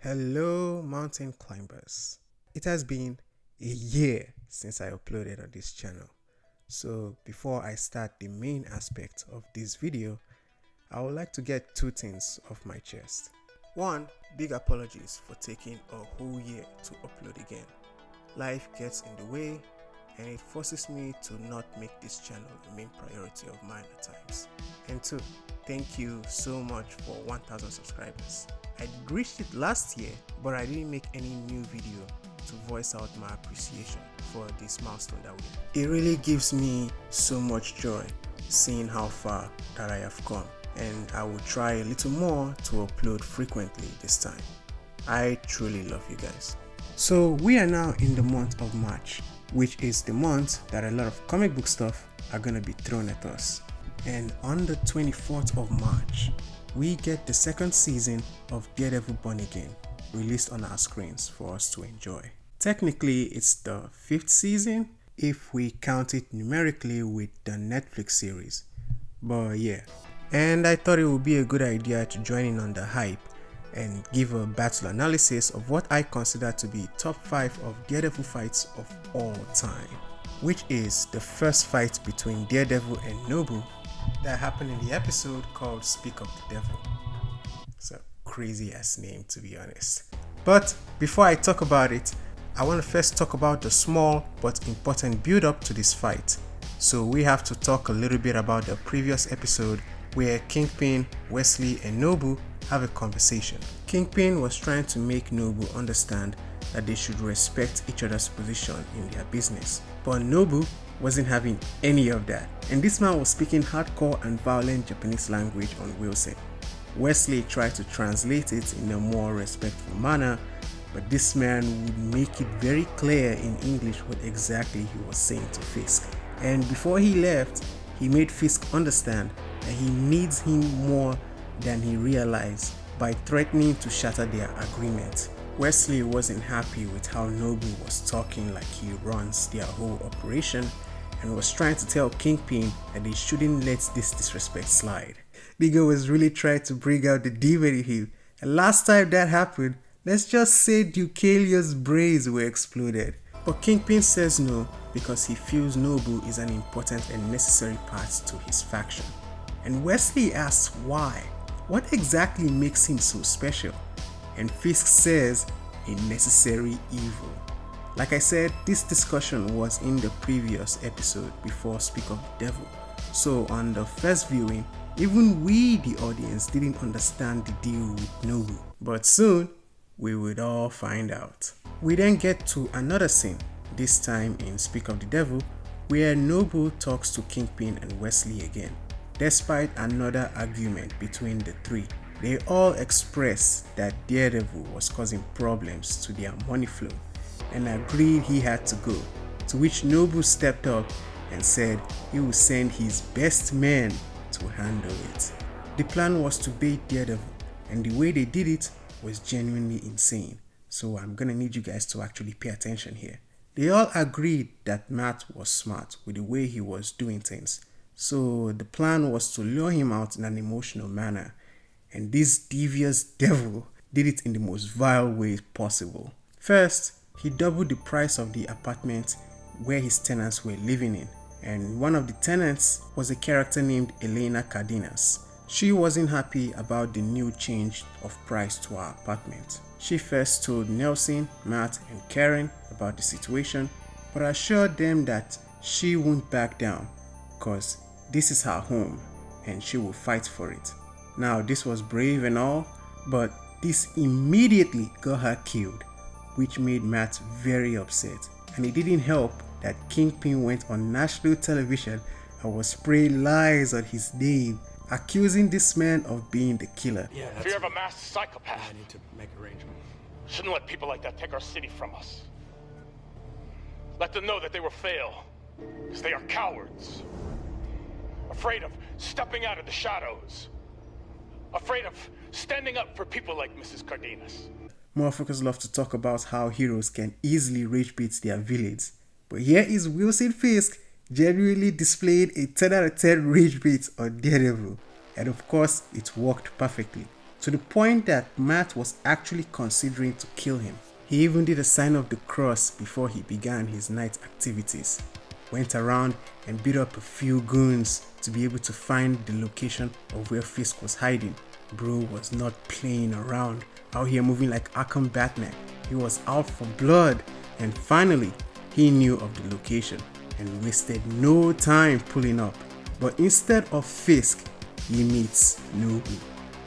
Hello, mountain climbers. It has been a year since I uploaded on this channel. So before I start the main aspect of this video, I would like to get two things off my chest. One, big apologies for taking a whole year to upload again. Life gets in the way and it forces me to not make this channel the main priority of mine at times. And two, thank you so much for 1000 subscribers. I reached it last year, but I didn't make any new video to voice out my appreciation for this milestone that we. It really gives me so much joy seeing how far that I have come, and I will try a little more to upload frequently this time. I truly love you guys. So we are now in the month of March, which is the month that a lot of comic book stuff are gonna be thrown at us. And on the 24th of March, we get the second season of Daredevil Born Again released on our screens for us to enjoy. Technically, it's the 5th season if we count it numerically with the Netflix series. But yeah, and I thought it would be a good idea to join in on the hype and give a battle analysis of what I consider to be top 5 of Daredevil fights of all time, which is the first fight between Daredevil and Nobu that happened in the episode called Speak of the Devil. It's a crazy ass name, to be honest. But before I talk about it, I want to first talk about the small but important build up to this fight. So we have to talk a little bit about the previous episode where Kingpin, Wesley and Nobu have a conversation. Kingpin was trying to make Nobu understand that they should respect each other's position in their business, but Nobu wasn't having any of that, and this man was speaking hardcore and violent Japanese language on Wilson. Wesley tried to translate it in a more respectful manner, but this man would make it very clear in English what exactly he was saying to Fisk. And before he left, he made Fisk understand that he needs him more than he realized by threatening to shatter their agreement. Wesley wasn't happy with how Nobu was talking like he runs their whole operation and was trying to tell Kingpin that they shouldn't let this disrespect slide. Nigga was really trying to bring out the demon in him, and last time that happened, let's just say Deucalion's brains were exploded. But Kingpin says no because he feels Nobu is an important and necessary part to his faction. And Wesley asks why. What exactly makes him so special? And Fisk says a necessary evil. Like I said, this discussion was in the previous episode before Speak of the Devil. So on the first viewing, even we the audience didn't understand the deal with Nobu. But soon, we would all find out. We then get to another scene, this time in Speak of the Devil, where Nobu talks to Kingpin and Wesley again. Despite another argument between the three, they all expressed that Daredevil was causing problems to their money flow and agreed he had to go, to which Nobu stepped up and said he would send his best men to handle it. The plan was to bait Daredevil, and the way they did it was genuinely insane, so I'm gonna need you guys to actually pay attention here. They all agreed that Matt was smart with the way he was doing things, so the plan was to lure him out in an emotional manner, and this devious devil did it in the most vile way possible. First, he doubled the price of the apartment where his tenants were living in, and one of the tenants was a character named Elena Cardenas. She wasn't happy about the new change of price to our apartment. She first told Nelson, Matt and Karen about the situation, but assured them that she won't back down because this is her home and she will fight for it. Now this was brave and all, but this immediately got her killed, which made Matt very upset. And it didn't help that Kingpin went on national television and was spraying lies on his name, accusing this man of being the killer. Yeah, Fear of a masked psychopath. I need to make arrangements. Shouldn't let people like that take our city from us. Let them know that they will fail, because they are cowards. Afraid of stepping out of the shadows. Afraid of standing up for people like Mrs. Cardenas. Motherfuckers love to talk about how heroes can easily rage bait their villains, but here is Wilson Fisk genuinely displaying a 10 out of 10 rage bait on Daredevil, and of course it worked perfectly, to the point that Matt was actually considering to kill him. He even did a sign of the cross before he began his night activities. Went around and beat up a few goons to be able to find the location of where Fisk was hiding. Bro was not playing around, out here moving like Arkham Batman. He was out for blood, and finally he knew of the location and wasted no time pulling up. But instead of Fisk, he meets Nobu,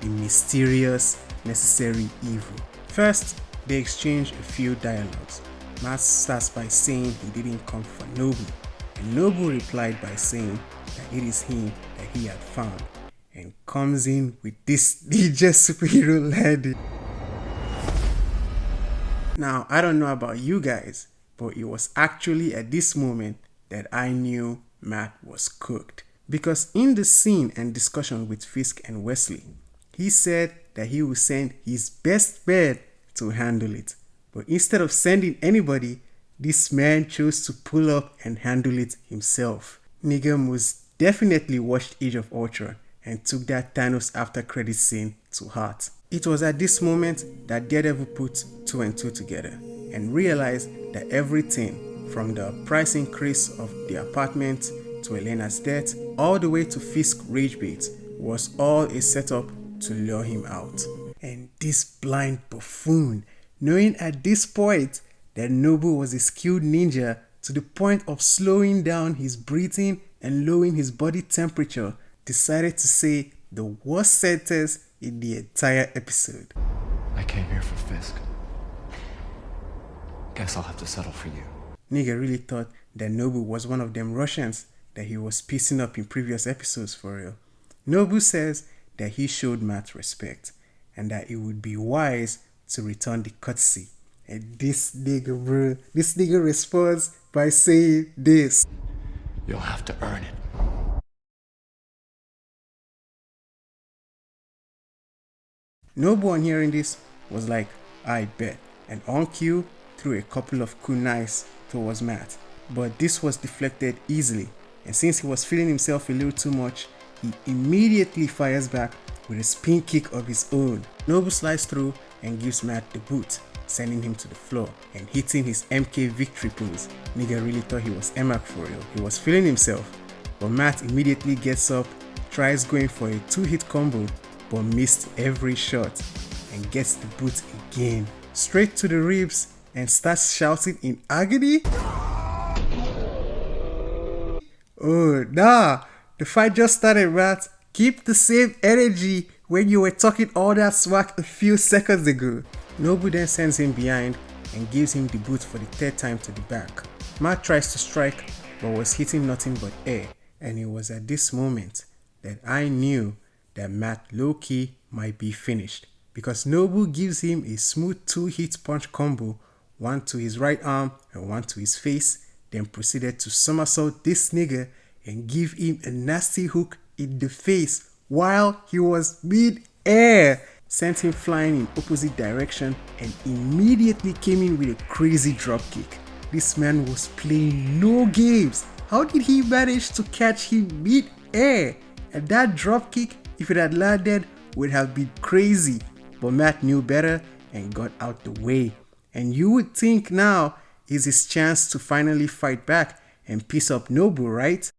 the mysterious, necessary evil. First, they exchange a few dialogues. Matt starts by saying he didn't come for Nobu, and Nobu replied by saying that it is him that he had found, and comes in with this DJ superhero lady. Now, I don't know about you guys, but it was actually at this moment that I knew Matt was cooked. Because in the scene and discussion with Fisk and Wesley, he said that he would send his best bet to handle it. But instead of sending anybody, this man chose to pull up and handle it himself. Nigga most definitely watched Age of Ultron and took that Thanos after credit scene to heart. It was at this moment that Daredevil put 2 and 2 together and realized that everything from the price increase of the apartment to Elena's death all the way to Fisk rage bait was all a setup to lure him out. And this blind buffoon, knowing at this point that Nobu was a skilled ninja to the point of slowing down his breathing and lowering his body temperature, decided to say the worst sentence in the entire episode. I came here for Fisk. Guess I'll have to settle for you. Nigga really thought that Nobu was one of them Russians that he was piecing up in previous episodes for real. Nobu says that he showed Matt respect and that it would be wise to return the cutscene. And this nigga responds by saying this. You'll have to earn it. Nobu on hearing this was like, I bet, and on cue threw a couple of kunais towards Matt. But this was deflected easily, and since he was feeling himself a little too much, he immediately fires back with a spin kick of his own. Nobu slides through and gives Matt the boot, sending him to the floor and hitting his MK victory pose. Nigga really thought he was Emak for real. He was feeling himself, but Matt immediately gets up, tries going for a 2-hit combo, but missed every shot and gets the boot again, straight to the ribs, and starts shouting in agony. Oh nah, the fight just started, Matt. Keep the same energy when you were talking all that smack a few seconds ago. Nobu then sends him behind and gives him the boot for the 3rd time to the back. Matt tries to strike but was hitting nothing but air, and it was at this moment that I knew that Matt low-key might be finished, because Nobu gives him a smooth 2-hit punch combo, one to his right arm and one to his face, then proceeded to somersault this nigga and give him a nasty hook in the face while he was mid-air, sent him flying in opposite direction and immediately came in with a crazy dropkick. This man was playing no games. How did he manage to catch him mid-air? And that dropkick, if it had landed, would have been crazy. But Matt knew better and got out the way. And you would think now is his chance to finally fight back and piece up Nobu, right?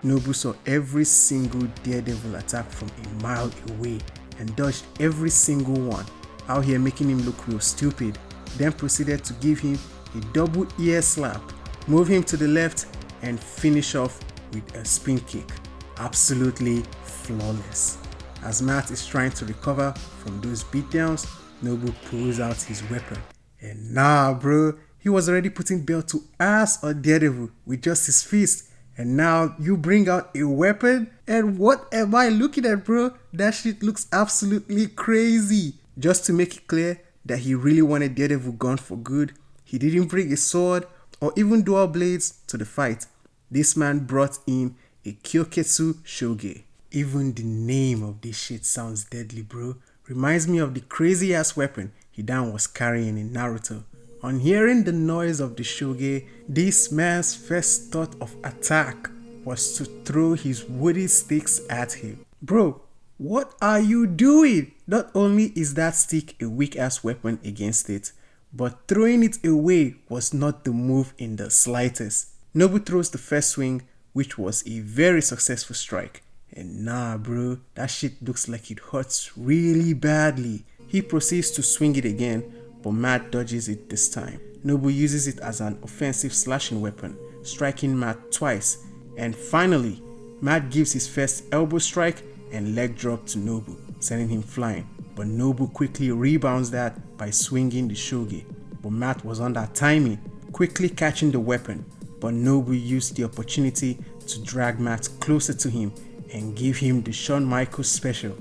Nobu saw every single Daredevil attack from a mile away and dodged every single one, out here making him look real stupid, then proceeded to give him a double ear slap, move him to the left, and finish off with a spin kick. Absolutely flawless. As Matt is trying to recover from those beatdowns, Nobu pulls out his weapon. And nah bro, he was already putting belt to ass on Daredevil with just his fist. And now you bring out a weapon? And what am I looking at, bro? That shit looks absolutely crazy. Just to make it clear that he really wanted Daredevil gone for good, he didn't bring a sword or even dual blades to the fight. This man brought in a Kyoketsu Shoge. Even the name of this shit sounds deadly, bro. Reminds me of the crazy ass weapon Hidan was carrying in Naruto. On hearing the noise of the Shoge, this man's first thought of attack was to throw his wooden sticks at him. Bro, what are you doing? Not only is that stick a weak ass weapon against it, but throwing it away was not the move in the slightest. Nobu throws the first swing, which was a very successful strike. And nah bro, that shit looks like it hurts really badly. He proceeds to swing it again, but Matt dodges it this time. Nobu uses it as an offensive slashing weapon, striking Matt twice. And finally, Matt gives his first elbow strike and leg drop to Nobu, sending him flying. But Nobu quickly rebounds that by swinging the shogi. But Matt was on that timing, quickly catching the weapon. But Nobu used the opportunity to drag Matt closer to him and give him the Shawn Michaels special,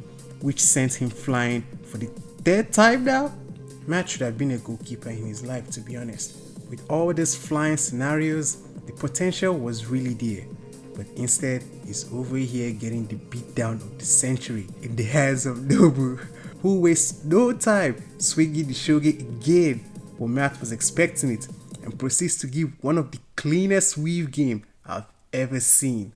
which sent him flying for the third time now. Matt should have been a goalkeeper in his life, to be honest. With all these flying scenarios, the potential was really there. But instead, he's over here getting the beatdown of the century in the hands of Nobu, who wastes no time swinging the shogi again. But Matt was expecting it and proceeds to give one of the cleanest weave game I've ever seen.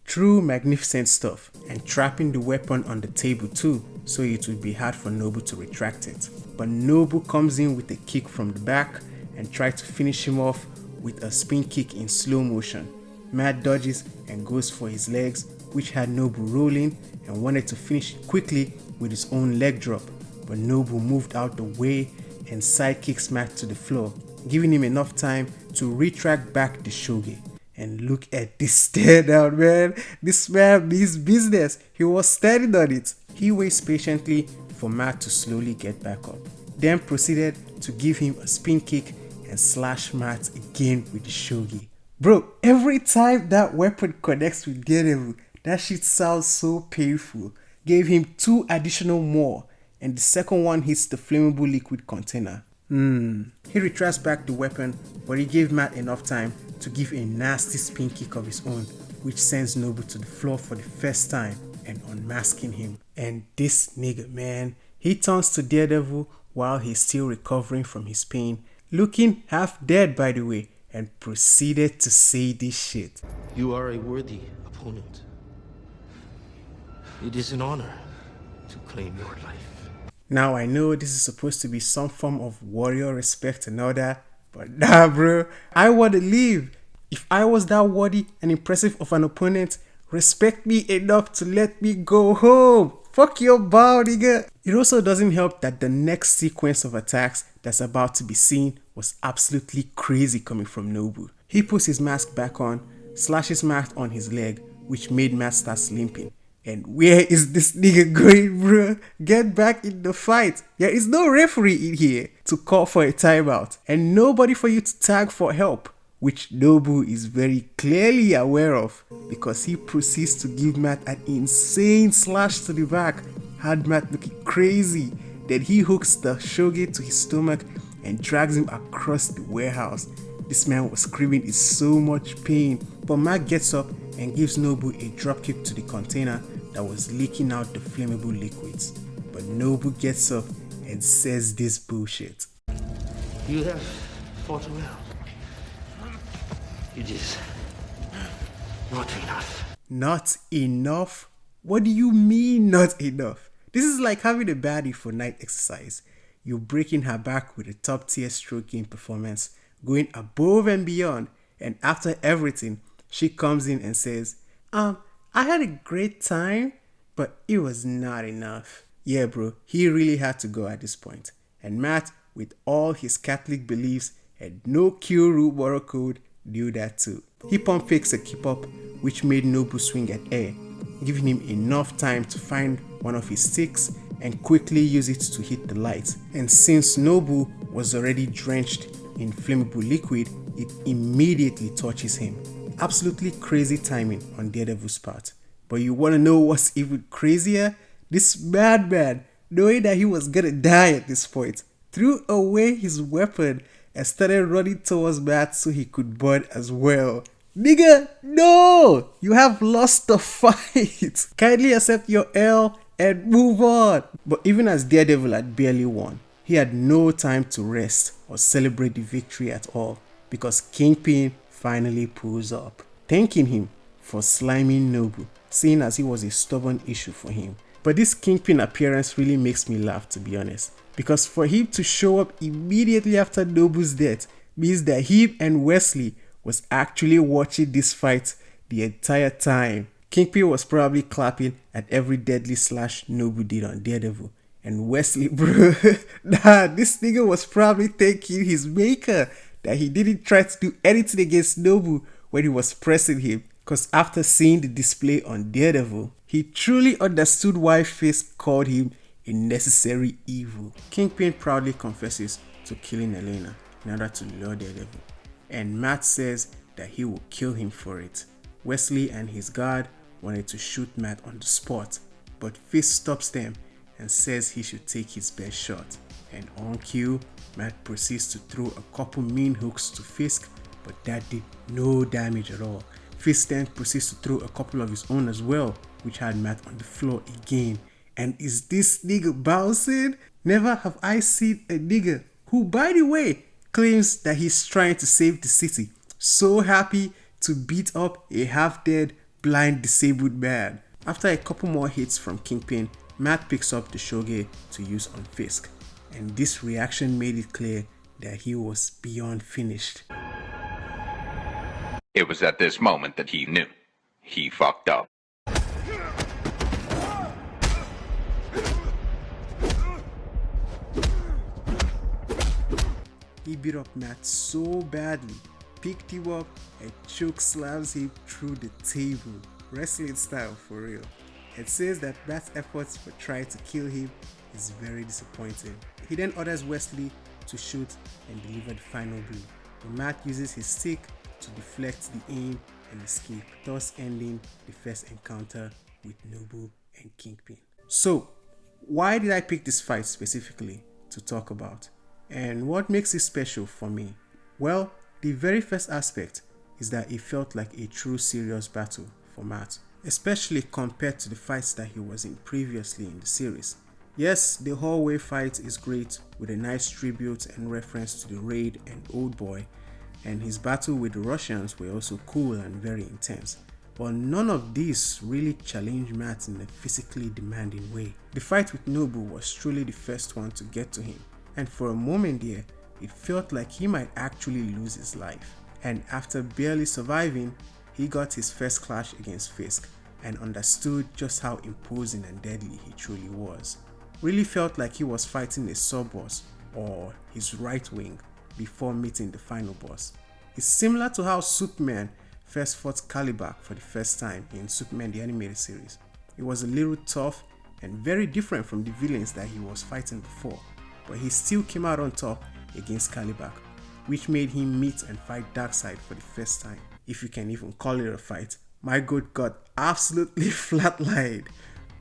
True magnificent stuff, and trapping the weapon on the table too, so it would be hard for Nobu to retract it. But Nobu comes in with a kick from the back and tries to finish him off with a spin kick in slow motion. Matt dodges and goes for his legs, which had Nobu rolling and wanted to finish it quickly with his own leg drop. But Nobu moved out the way and side kicks Matt to the floor, giving him enough time to retract back the shogi. And look at this stare down, man. This man means business. He was standing on it. He waits patiently for Matt to slowly get back up, then proceeded to give him a spin kick and slash Matt again with the shogi. Bro, every time that weapon connects with Daredevil, that shit sounds so painful. Gave him 2 additional more, and the second one hits the flammable liquid container. He retracts back the weapon, but he gave Matt enough time to give a nasty spin kick of his own, which sends Nobu to the floor for the first time and unmasking him. And this nigga, man, he turns to Daredevil while he's still recovering from his pain, looking half dead by the way, and proceeded to say this shit. You are a worthy opponent. It is an honor to claim your life. Now I know this is supposed to be some form of warrior respect and all that, but nah bro, I want to leave. If I was that worthy and impressive of an opponent, respect me enough to let me go home. Fuck your bow, nigga. It also doesn't help that the next sequence of attacks that's about to be seen was absolutely crazy coming from Nobu. He puts his mask back on, slashes Matt on his leg, which made Matt start limping. And where is this nigga going, bro? Get back in the fight. There is no referee in here to call for a timeout and nobody for you to tag for help, which Nobu is very clearly aware of because he proceeds to give Matt an insane slash to the back, had Matt looking crazy. Then he hooks the shogi to his stomach and drags him across the warehouse. This man was screaming in so much pain, but Matt gets up and gives Nobu a dropkick to the container that was leaking out the flammable liquids. But Nobu gets up and says this bullshit. You have fought well. It is not enough. Not enough? What do you mean not enough? This is like having a baddie for night exercise. You're breaking her back with a top tier stroke game performance, going above and beyond, and after everything, she comes in and says, I had a great time, but it was not enough. Yeah bro, he really had to go at this point. And Matt, with all his Catholic beliefs and no Q root moral code, knew that too. He pump fakes a keep up, which made Nobu swing at air, giving him enough time to find one of his sticks and quickly use it to hit the light. And since Nobu was already drenched in flammable liquid, it immediately touches him. Absolutely crazy timing on Daredevil's part. But you wanna know what's even crazier? This madman, knowing that he was gonna die at this point, threw away his weapon and started running towards Matt so he could burn as well. Nigga, no! You have lost the fight! Kindly accept your L and move on. But even as Daredevil had barely won, he had no time to rest or celebrate the victory at all, because Kingpin finally pulls up, thanking him for sliming Nobu, seeing as he was a stubborn issue for him. But this Kingpin appearance really makes me laugh, to be honest, because for him to show up immediately after Nobu's death means that him and Wesley was actually watching this fight the entire time. Kingpin was probably clapping at every deadly slash Nobu did on Daredevil. And Wesley, bro, this nigga was probably thanking his maker that he didn't try to do anything against Nobu when he was pressing him. Because after seeing the display on Daredevil, he truly understood why Fisk called him a necessary evil. Kingpin proudly confesses to killing Elena in order to lure Daredevil, and Matt says that he will kill him for it. Wesley and his guard wanted to shoot Matt on the spot, but Fisk stops them and says he should take his best shot. And on cue, Matt proceeds to throw a couple mean hooks to Fisk, but that did no damage at all. Fisk then proceeds to throw a couple of his own as well, which had Matt on the floor again. And is this nigga bouncing? Never have I seen a nigga who, by the way, claims that he's trying to save the city, so happy to beat up a half-dead, blind, disabled man. After a couple more hits from Kingpin, Matt picks up the shoge to use on Fisk, and this reaction made it clear that he was beyond finished. It was at this moment that he knew. He fucked up. He beat up Matt so badly, picked him up and choke slams him through the table, wrestling style for real. It says that Matt's efforts for trying to kill him is very disappointing. He then orders Wesley to shoot and deliver the final blow, but Matt uses his stick to deflect the aim and escape, thus ending the first encounter with Nobu and Kingpin. So, why did I pick this fight specifically to talk about? And what makes it special for me? Well, the very first aspect is that it felt like a true serious battle for Matt, especially compared to the fights that he was in previously in the series. Yes, the hallway fight is great with a nice tribute and reference to the Raid and Old Boy, and his battle with the Russians were also cool and very intense. But none of these really challenged Matt in a physically demanding way. The fight with Nobu was truly the first one to get to him, and for a moment there, it felt like he might actually lose his life. And after barely surviving, he got his first clash against Fisk and understood just how imposing and deadly he truly was. Really felt like he was fighting a sub-boss or his right wing before meeting the final boss. It's similar to how Superman first fought Kalibak for the first time in Superman the Animated Series. It was a little tough and very different from the villains that he was fighting before, but he still came out on top against Kalibak, which made him meet and fight Darkseid for the first time, if you can even call it a fight. My goat got absolutely flatlined.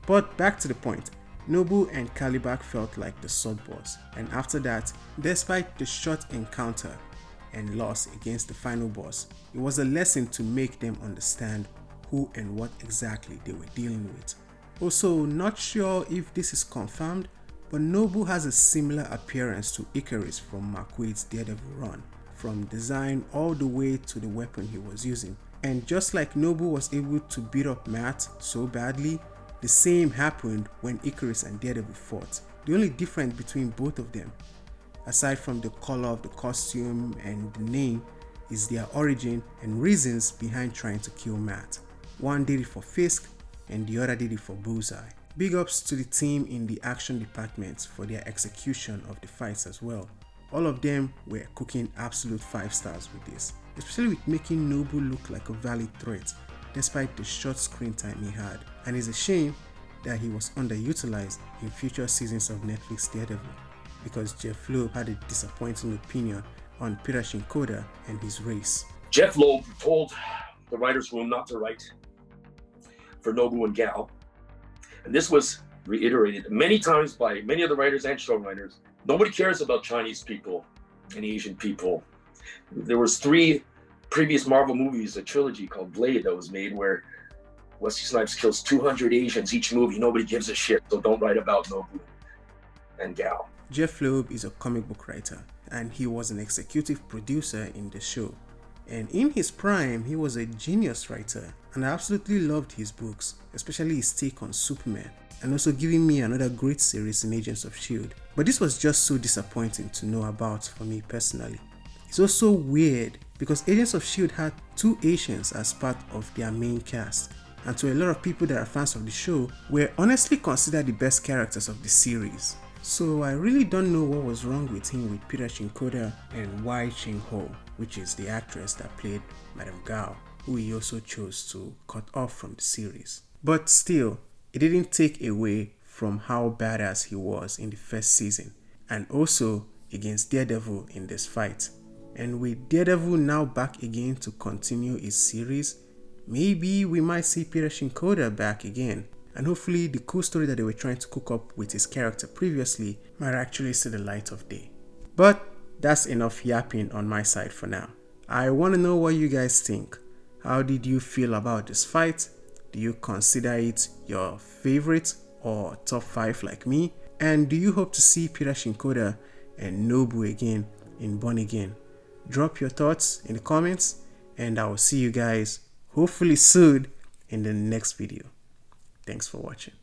But back to the point, Nobu and Kalibak felt like the sub-boss, and after that, despite the short encounter and loss against the final boss, it was a lesson to make them understand who and what exactly they were dealing with. Also, not sure if this is confirmed, but Nobu has a similar appearance to Icarus from Mark Waid's Daredevil run, from design all the way to the weapon he was using. And just like Nobu was able to beat up Matt so badly, the same happened when Icarus and Daredevil fought. The only difference between both of them, aside from the color of the costume and the name, is their origin and reasons behind trying to kill Matt. One did it for Fisk and the other did it for Bullseye. Big ups to the team in the action department for their execution of the fights as well. All of them were cooking absolute 5 stars with this, especially with making Nobu look like a valid threat despite the short screen time he had, and it's a shame that he was underutilized in future seasons of Netflix Daredevil, because Jeff Loeb had a disappointing opinion on Peter Shinkoda and his race. Jeff Loeb told the writers' room not to write for Nobu and Gal, and this was reiterated many times by many of the writers and showrunners. Nobody cares about Chinese people and Asian people. There was 3 previous Marvel movies, a trilogy called Blade that was made, where Wesley Snipes kills 200 Asians each movie. Nobody gives a shit, so don't write about Nobu and Gal. Jeff Loeb is a comic book writer, and he was an executive producer in the show. And in his prime, he was a genius writer, and I absolutely loved his books, especially his take on Superman, and also giving me another great series in Agents of S.H.I.E.L.D. But this was just so disappointing to know about for me personally. It's also weird because Agents of S.H.I.E.L.D. had 2 Asians as part of their main cast, and to a lot of people that are fans of the show, were honestly considered the best characters of the series. So I really don't know what was wrong with him with Peter Shinkoda and Wai Ching-ho, which is the actress that played Madame Gao, who he also chose to cut off from the series. But still, it didn't take away from how badass he was in the first season, and also against Daredevil in this fight. And with Daredevil now back again to continue his series, maybe we might see Peter Shinkoda back again, and hopefully the cool story that they were trying to cook up with his character previously might actually see the light of day. But that's enough yapping on my side for now. I want to know what you guys think. How did you feel about this fight? Do you consider it your favorite or top 5 like me? And do you hope to see Peter Shinkoda and Nobu again in Born Again? Drop your thoughts in the comments, and I will see you guys hopefully soon in the next video. Thanks for watching.